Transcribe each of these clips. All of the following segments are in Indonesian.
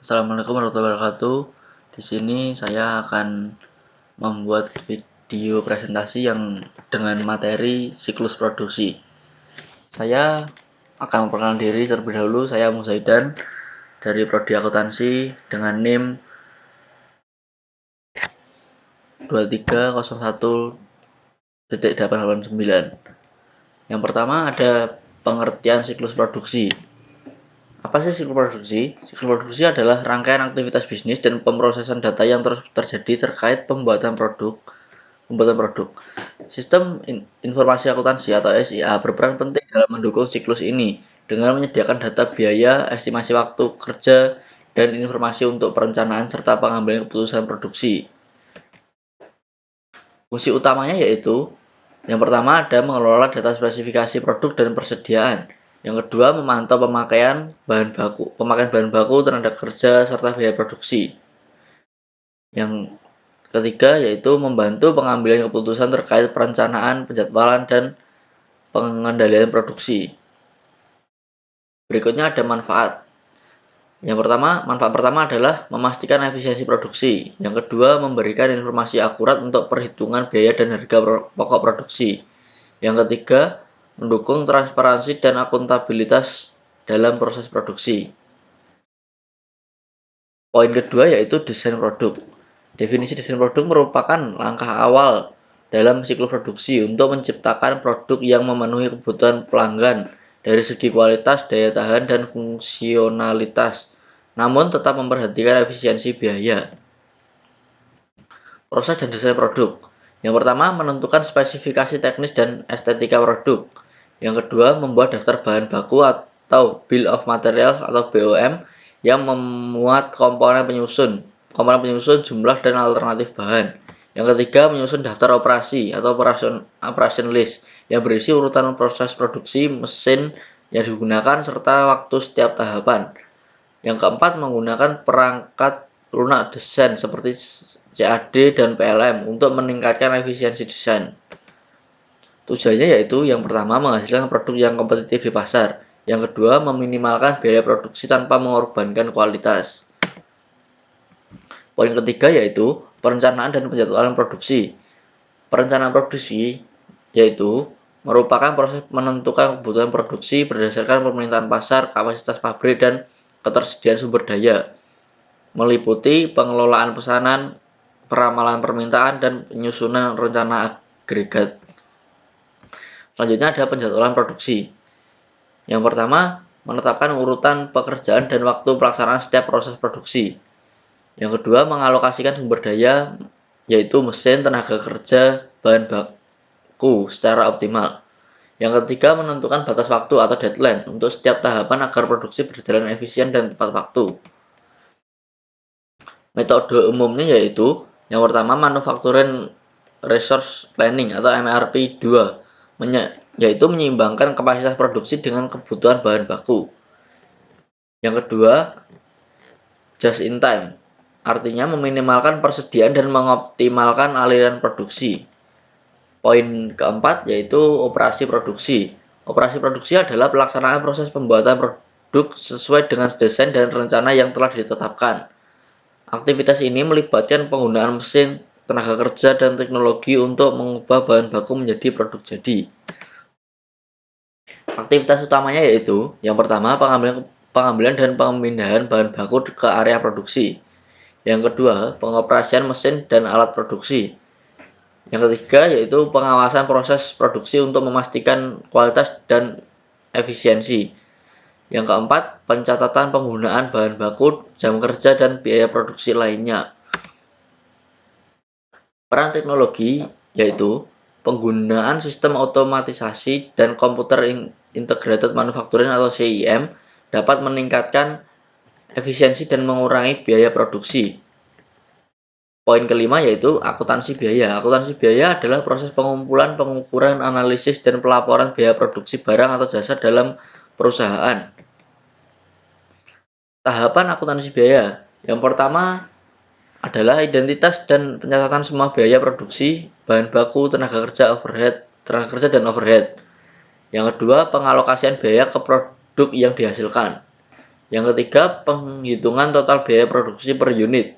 Assalamualaikum warahmatullahi wabarakatuh. Di sini saya akan membuat video presentasi yang dengan materi siklus produksi. Saya akan memperkenalkan diri terlebih dahulu. Saya Muzaidan dari Prodi Akuntansi dengan NIM 2301.889. Yang pertama ada pengertian siklus produksi. Apa sih siklus produksi? Siklus produksi adalah rangkaian aktivitas bisnis dan pemrosesan data yang terus terjadi terkait pembuatan produk. Sistem informasi akuntansi atau SIA berperan penting dalam mendukung siklus ini dengan menyediakan data biaya, estimasi waktu kerja, dan informasi untuk perencanaan serta pengambilan keputusan produksi. Fungsi utamanya yaitu yang pertama ada mengelola data spesifikasi produk dan persediaan. Yang kedua, memantau pemakaian bahan baku, tenaga kerja, serta biaya produksi. Yang ketiga, yaitu membantu pengambilan keputusan terkait perencanaan, penjadwalan, dan pengendalian produksi. Berikutnya ada manfaat. Manfaat pertama adalah memastikan efisiensi produksi. Yang kedua, memberikan informasi akurat untuk perhitungan biaya dan harga pokok produksi. Yang ketiga, mendukung transparansi dan akuntabilitas dalam proses produksi. Poin kedua yaitu desain produk. Definisi desain produk merupakan langkah awal dalam siklus produksi untuk menciptakan produk yang memenuhi kebutuhan pelanggan dari segi kualitas, daya tahan, dan fungsionalitas, namun tetap memperhatikan efisiensi biaya. Proses dan desain produk. Yang pertama, menentukan spesifikasi teknis dan estetika produk. Yang kedua, membuat daftar bahan baku atau Bill of Materials atau BOM yang memuat komponen penyusun, jumlah, dan alternatif bahan. Yang ketiga, menyusun daftar operasi atau operation list yang berisi urutan proses produksi, mesin yang digunakan, serta waktu setiap tahapan. Yang keempat, menggunakan perangkat lunak desain seperti CAD dan PLM untuk meningkatkan efisiensi desain. Tujuannya yaitu yang pertama, menghasilkan produk yang kompetitif di pasar. Yang kedua, meminimalkan biaya produksi tanpa mengorbankan kualitas. Poin ketiga yaitu perencanaan dan penjadwalan produksi. Perencanaan produksi yaitu merupakan proses menentukan kebutuhan produksi berdasarkan permintaan pasar, kapasitas pabrik, dan ketersediaan sumber daya, meliputi pengelolaan pesanan, peramalan permintaan, dan penyusunan rencana agregat. Selanjutnya ada penjadwalan produksi. Yang pertama, menetapkan urutan pekerjaan dan waktu pelaksanaan setiap proses produksi. Yang kedua, mengalokasikan sumber daya, yaitu mesin, tenaga kerja, bahan baku secara optimal. Yang ketiga, menentukan batas waktu atau deadline untuk setiap tahapan agar produksi berjalan efisien dan tepat waktu. Metode umumnya yaitu yang pertama, Manufacturing Resource Planning atau MRP 2, yaitu menyeimbangkan kapasitas produksi dengan kebutuhan bahan baku. Yang kedua, Just in Time, artinya meminimalkan persediaan dan mengoptimalkan aliran produksi. Poin keempat yaitu operasi produksi. Operasi produksi adalah pelaksanaan proses pembuatan produk sesuai dengan desain dan rencana yang telah ditetapkan. Aktivitas ini melibatkan penggunaan mesin, tenaga kerja, dan teknologi untuk mengubah bahan baku menjadi produk jadi. Aktivitas utamanya yaitu yang pertama, pengambilan dan pemindahan bahan baku ke area produksi. Yang kedua, pengoperasian mesin dan alat produksi. Yang ketiga yaitu pengawasan proses produksi untuk memastikan kualitas dan efisiensi. Yang keempat, pencatatan penggunaan bahan baku, jam kerja, dan biaya produksi lainnya. Peran teknologi yaitu penggunaan sistem otomatisasi dan komputer integrated manufacturing atau CIM dapat meningkatkan efisiensi dan mengurangi biaya produksi. Poin kelima yaitu akuntansi biaya. Akuntansi biaya adalah proses pengumpulan, pengukuran, analisis, dan pelaporan biaya produksi barang atau jasa dalam perusahaan. Tahapan akuntansi biaya. Yang pertama adalah identitas dan pencatatan semua biaya produksi, bahan baku, tenaga kerja dan overhead. Yang kedua, pengalokasian biaya ke produk yang dihasilkan. Yang ketiga, penghitungan total biaya produksi per unit.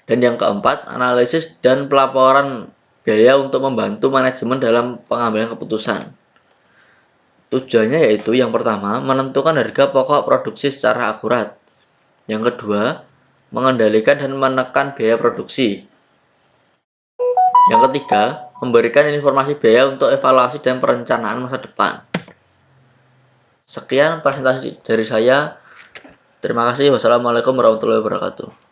Dan yang keempat, analisis dan pelaporan biaya untuk membantu manajemen dalam pengambilan keputusan. Tujuannya yaitu yang pertama, menentukan harga pokok produksi secara akurat. Yang kedua, mengendalikan dan menekan biaya produksi. Yang ketiga, memberikan informasi biaya untuk evaluasi dan perencanaan masa depan. Sekian presentasi dari saya. Terima kasih. Wassalamualaikum warahmatullahi wabarakatuh.